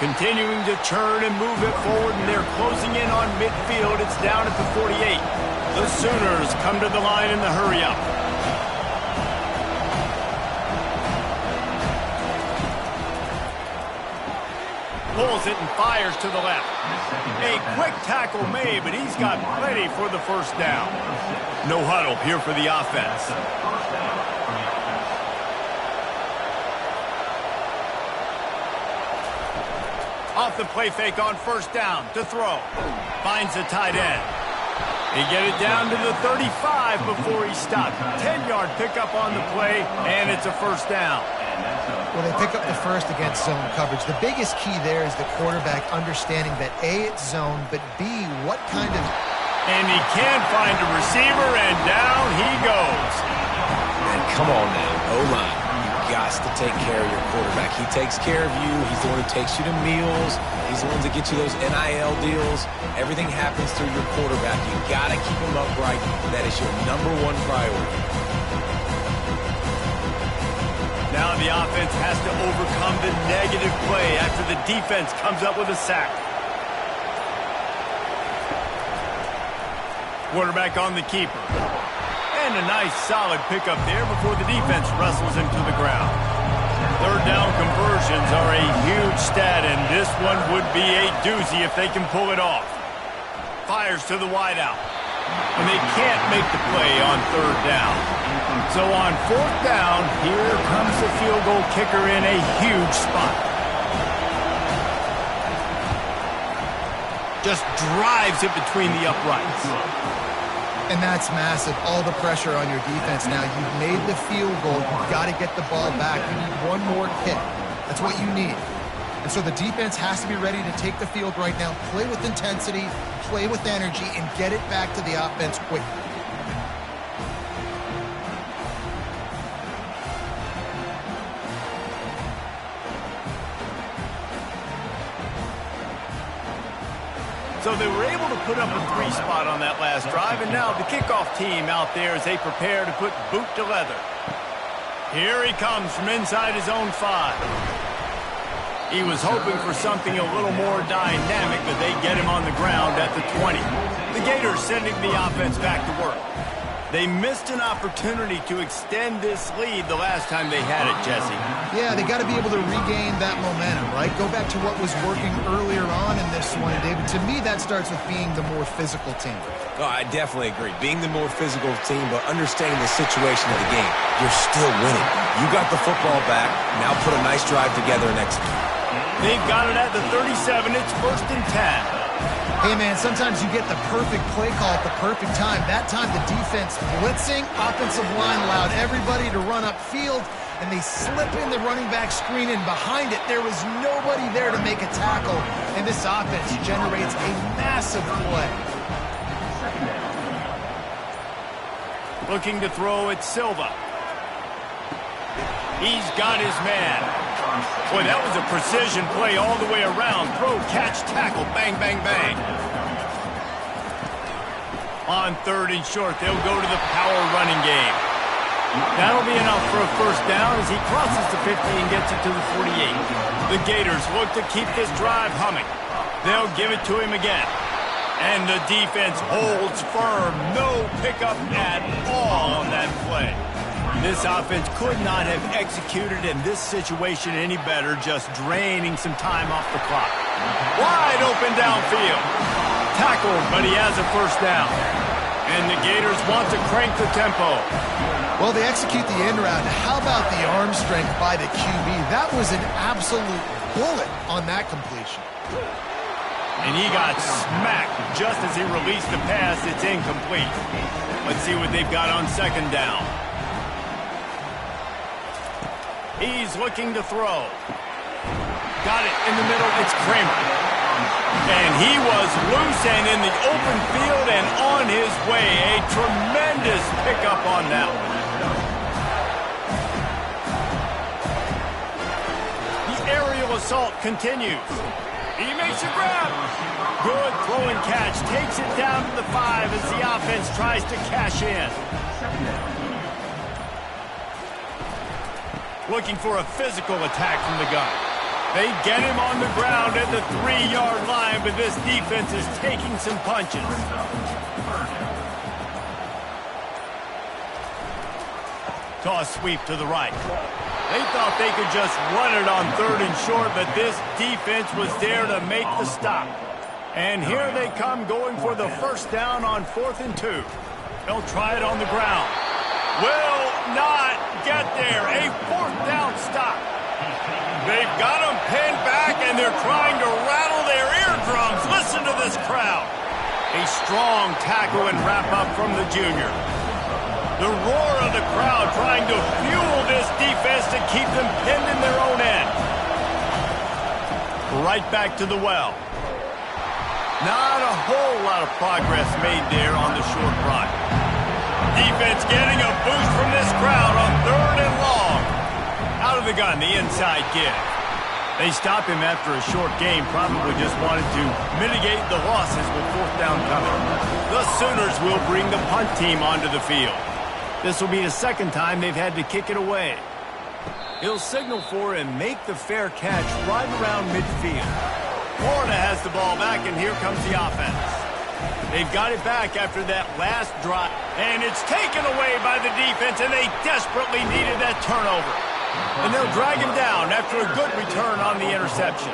Continuing to churn and move it forward, and they're closing in on midfield. It's down at the 48. The Sooners come to the line in the hurry-up. Pulls it and fires to the left. A quick tackle made, but he's got plenty for the first down. No huddle here for the offense. Off the play fake on 1st down to throw. Finds the tight end. He get it down to the 35 before he stopped. 10-yard pickup on the play, and it's a 1st down. Well, they pick up the first against zone coverage. The biggest key there is the quarterback understanding that A, it's zone, but B, what kind of... And he can't find a receiver, and down he goes. Man, come on now. O-line, you got to take care of your quarterback. He takes care of you. He's the one who takes you to meals. He's the one that gets you those NIL deals. Everything happens through your quarterback. You got to keep him upright. That is your #1 priority. Now the offense has to overcome the negative play after the defense comes up with a sack. Quarterback on the keeper. And a nice solid pickup there before the defense wrestles him to the ground. Third down conversions are a huge stat, and this one would be a doozy if they can pull it off. Fires to the wideout. And they can't make the play on third down. So on fourth down, here comes the field goal kicker in a huge spot. Just drives it between the uprights. And that's massive. All the pressure on your defense now. You've made the field goal. You've got to get the ball back. You need one more kick. That's what you need. And so the defense has to be ready to take the field right now, play with intensity, play with energy, and get it back to the offense quickly. So they were able to put up a 3 spot on that last drive, and now the kickoff team out there as they prepare to put boot to leather. Here he comes from inside his own 5. He was hoping for something a little more dynamic, but they get him on the ground at the 20. The Gators sending the offense back to work. They missed an opportunity to extend this lead the last time they had it, Jesse. Yeah, they got to be able to regain that momentum, right? Go back to what was working earlier on in this one, David. To me, that starts with being the more physical team. Oh, I definitely agree. Being the more physical team, but understanding the situation of the game. You're still winning. You got the football back. Now put a nice drive together and execute. They've got it at the 37. It's 1st and 10. Hey, man, sometimes you get the perfect play call at the perfect time. That time, the defense blitzing, offensive line allowed everybody to run upfield, and they slip in the running back screen, and behind it, there was nobody there to make a tackle, and this offense generates a massive play. Looking to throw at Silva. He's got his man. Boy, that was a precision play all the way around. Throw, catch, tackle, bang, bang, bang. On 3rd and short, they'll go to the power running game. That'll be enough for a first down as he crosses the 50 and gets it to the 48. The Gators look to keep this drive humming. They'll give it to him again. And the defense holds firm. No pickup at all on that play. This offense could not have executed in this situation any better, just draining some time off the clock. Wide open downfield. Tackled, but he has a first down. And the Gators want to crank the tempo. Well, they execute the end route. How about the arm strength by the QB? That was an absolute bullet on that completion. And he got smacked just as he released the pass. It's incomplete. Let's see what they've got on 2nd down. He's looking to throw. Got it in the middle. It's Kramer. And he was loose and in the open field and on his way. A tremendous pickup on that one. The aerial assault continues. He makes a grab. Good throw and catch. Takes it down to the 5 as the offense tries to cash in. Looking for a physical attack from the gun. They get him on the ground at the 3-yard line, but this defense is taking some punches. Toss sweep to the right. They thought they could just run it on 3rd and short, but this defense was there to make the stop. And here they come going for the first down on 4th and 2. They'll try it on the ground. Will not get there. A 4th down stop. They've got them pinned back, and they're trying to rattle their eardrums. Listen to this crowd. A strong tackle and wrap up from the junior. The roar of the crowd trying to fuel this defense to keep them pinned in their own end. Right back to the well. Not a whole lot of progress made there on the short run. Defense getting a boost from this crowd on 3rd and long. Out of the gun, the inside give. They stop him after a short game, probably just wanted to mitigate the losses with 4th down coming. The Sooners will bring the punt team onto the field. This will be the 2nd time they've had to kick it away. He'll signal for and make the fair catch right around midfield. Florida has the ball back, and here comes the offense. They've got it back after that last drive, and it's taken away by the defense, and they desperately needed that turnover. And they'll drag him down after a good return on the interception.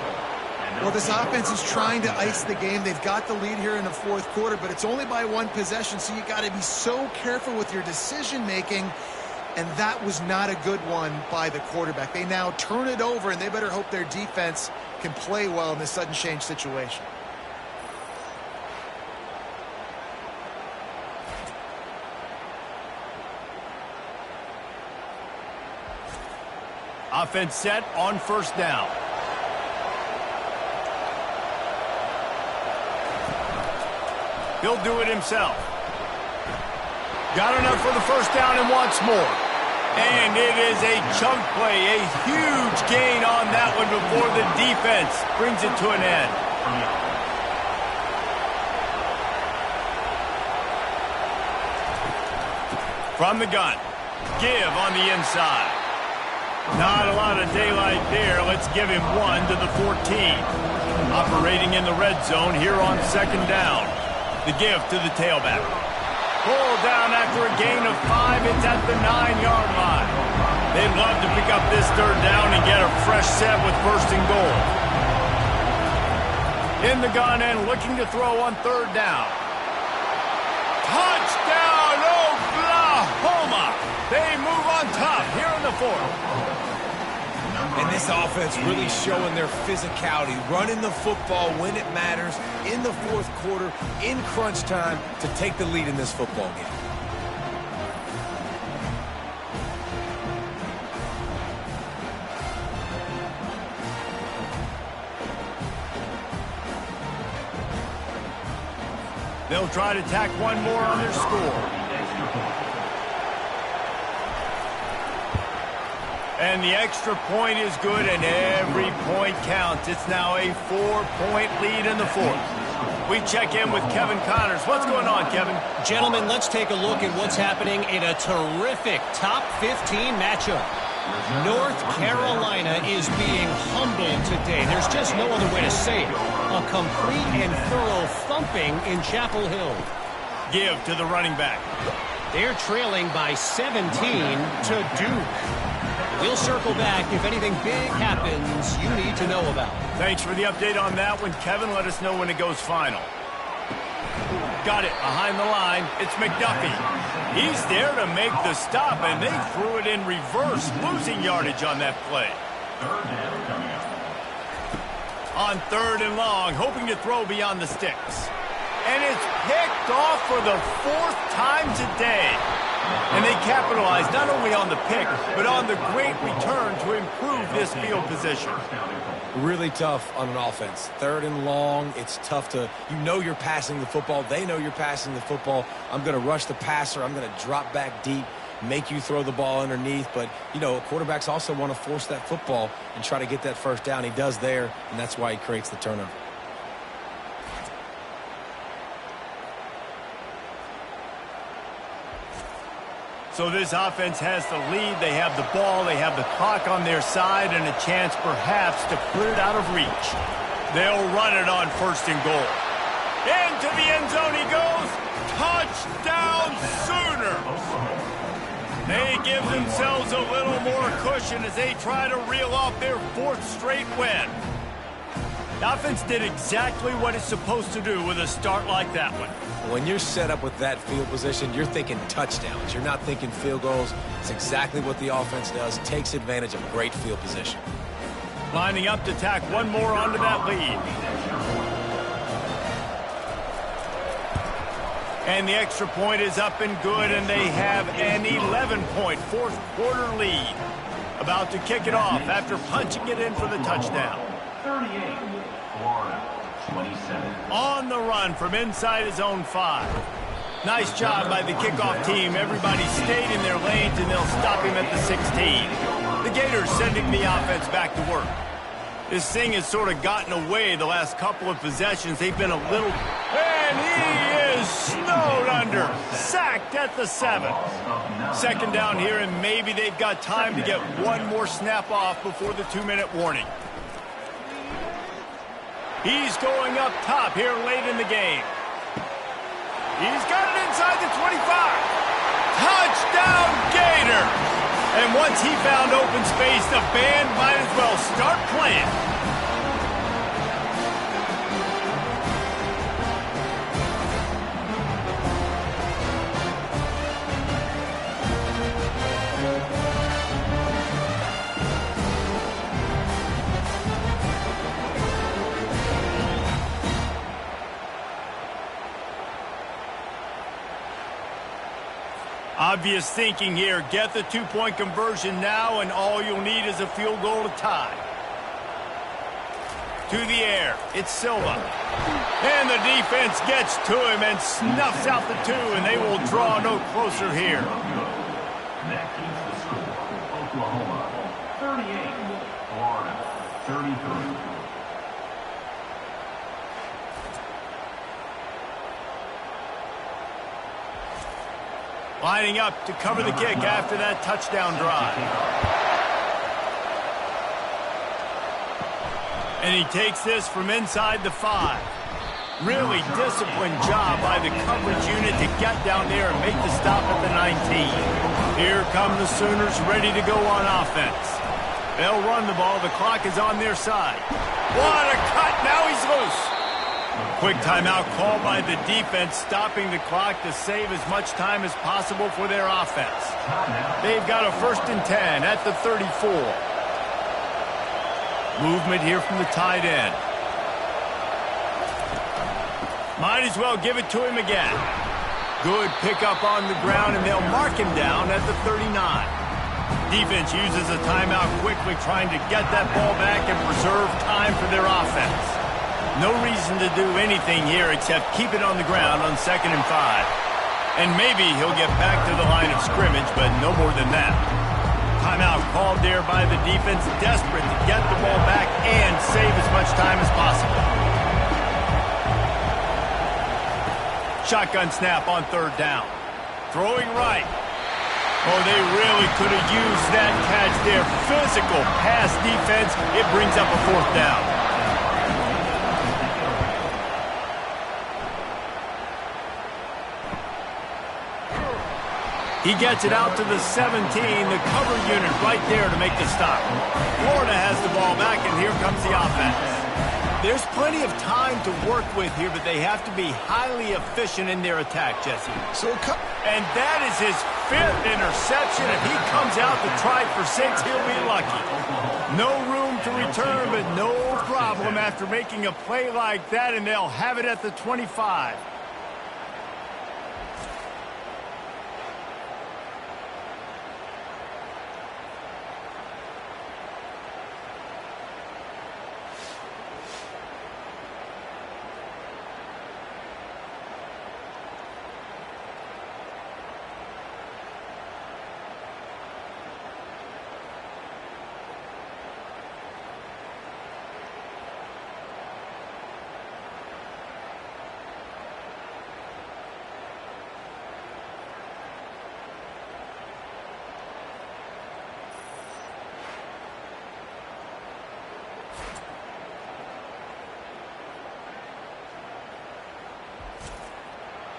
Well, this offense is trying to ice the game. They've got the lead here in the 4th quarter, but it's only by 1 possession, so you got to be so careful with your decision-making, and that was not a good one by the quarterback. They now turn it over, and they better hope their defense can play well in this sudden change situation. Offense set on 1st down. He'll do it himself. Got enough for the 1st down and wants more. And it is a chunk play, a huge gain on that one before the defense brings it to an end. From the gun, give on the inside. Not a lot of daylight there. Let's give him 1 to the 14. Operating in the red zone here on 2nd down. The give to the tailback. Pulled down after a gain of 5. It's at the 9-yard line. They'd love to pick up this 3rd down and get a fresh set with 1st and goal. In the gun and looking to throw on 3rd down. Touchdown, Oklahoma! They move on top here in the 4th. And this offense really showing their physicality, running the football when it matters, in the 4th quarter, in crunch time, to take the lead in this football game. They'll try to tack one more on their score. And the extra point is good, and every point counts. It's now a 4-point lead in the 4th. We check in with Kevin Connors. What's going on, Kevin? Gentlemen, let's take a look at what's happening in a terrific top 15 matchup. North Carolina is being humbled today. There's just no other way to say it. A complete and thorough thumping in Chapel Hill. Give to the running back. They're trailing by 17 to Duke. We'll circle back if anything big happens you need to know about. Thanks for the update on that one, Kevin. Let us know when it goes final. Got it behind the line. It's McDuffie. He's there to make the stop, and they threw it in reverse, losing yardage on that play. On 3rd and long, hoping to throw beyond the sticks. And it's picked off for the 4th time today. And they capitalize not only on the pick, but on the great return to improve this field position. Really tough on an offense. 3rd and long, it's tough to, you know you're passing the football. They know you're passing the football. I'm going to rush the passer. I'm going to drop back deep, make you throw the ball underneath. But, you know, quarterbacks also want to force that football and try to get that 1st down. He does there, and that's why he creates the turnover. So this offense has the lead. They have the ball. They have the clock on their side and a chance perhaps to put it out of reach. They'll run it on 1st and goal. Into the end zone he goes. Touchdown Sooners. They give themselves a little more cushion as they try to reel off their 4th straight win. The offense did exactly what it's supposed to do with a start like that one. When you're set up with that field position, you're thinking touchdowns. You're not thinking field goals. It's exactly what the offense does. Takes advantage of great field position. Lining up to tack one more onto that lead. And the extra point is up and good, and they have an 11-point fourth quarter lead. About to kick it off after punching it in for the touchdown. 38, Florida, 27. On the run from inside his own 5. Nice job by the kickoff team. Everybody stayed in their lanes, and they'll stop him at the 16. The Gators sending the offense back to work. This thing has sort of gotten away the last couple of possessions. They've been a little... And he is snowed under. Sacked at the 7. Second down here, and maybe they've got time to get one more snap off before the 2-minute warning. He's going up top here late in the game. He's got it inside the 25. Touchdown, Gators! And once he found open space, the band might as well start playing. Obvious thinking here. Get the 2-point conversion now, and all you'll need is a field goal to tie. To the air. It's Silva. And the defense gets to him and snuffs out the 2, and they will draw no closer here. That keeps the score. Oklahoma, 38, Florida, 33. Lining up to cover the kick after that touchdown drive. And he takes this from inside the 5. Really disciplined job by the coverage unit to get down there and make the stop at the 19. Here come the Sooners ready to go on offense. They'll run the ball. The clock is on their side. What a cut. Now he's loose. Quick timeout called by the defense, stopping the clock to save as much time as possible for their offense. They've got a 1st and 10 at the 34. Movement here from the tight end. Might as well give it to him again. Good pickup on the ground, and they'll mark him down at the 39. Defense uses a timeout quickly, trying to get that ball back and preserve time for their offense. No reason to do anything here except keep it on the ground on 2nd and 5. And maybe he'll get back to the line of scrimmage, but no more than that. Timeout called there by the defense, desperate to get the ball back and save as much time as possible. Shotgun snap on 3rd down. Throwing right. Oh, they really could have used that catch there. Physical pass defense. It brings up a 4th down. He gets it out to the 17, the cover unit right there to make the stop. Florida has the ball back, and here comes the offense. There's plenty of time to work with here, but they have to be highly efficient in their attack, Jesse. And that is his 5th interception. If he comes out to try for 6, he'll be lucky. No room to return, but no problem after making a play like that, and they'll have it at the 25.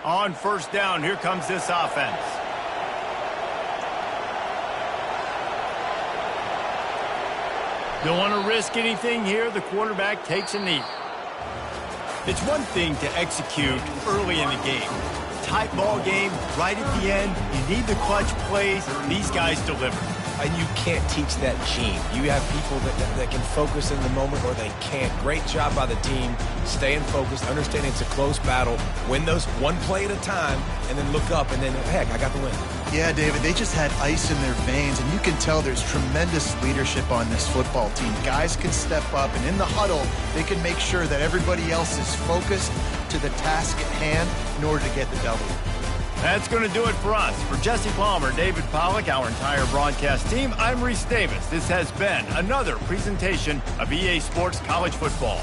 On 1st down, here comes this offense. Don't want to risk anything here. The quarterback takes a knee. It's one thing to execute early in the game. Tight ball game, right at the end. You need the clutch plays. These guys deliver. and you can't teach that gene. You have people that can focus in the moment or they can't. Great job by the team, staying focused, understanding it's a close battle, win those one play at a time, and then look up, and then, heck, I got the win. Yeah, David, they just had ice in their veins, and you can tell there's tremendous leadership on this football team. Guys can step up, and in the huddle, they can make sure that everybody else is focused to the task at hand in order to get the W. That's going to do it for us. For Jesse Palmer, David Pollack, our entire broadcast team, I'm Reese Davis. This has been another presentation of EA Sports College Football.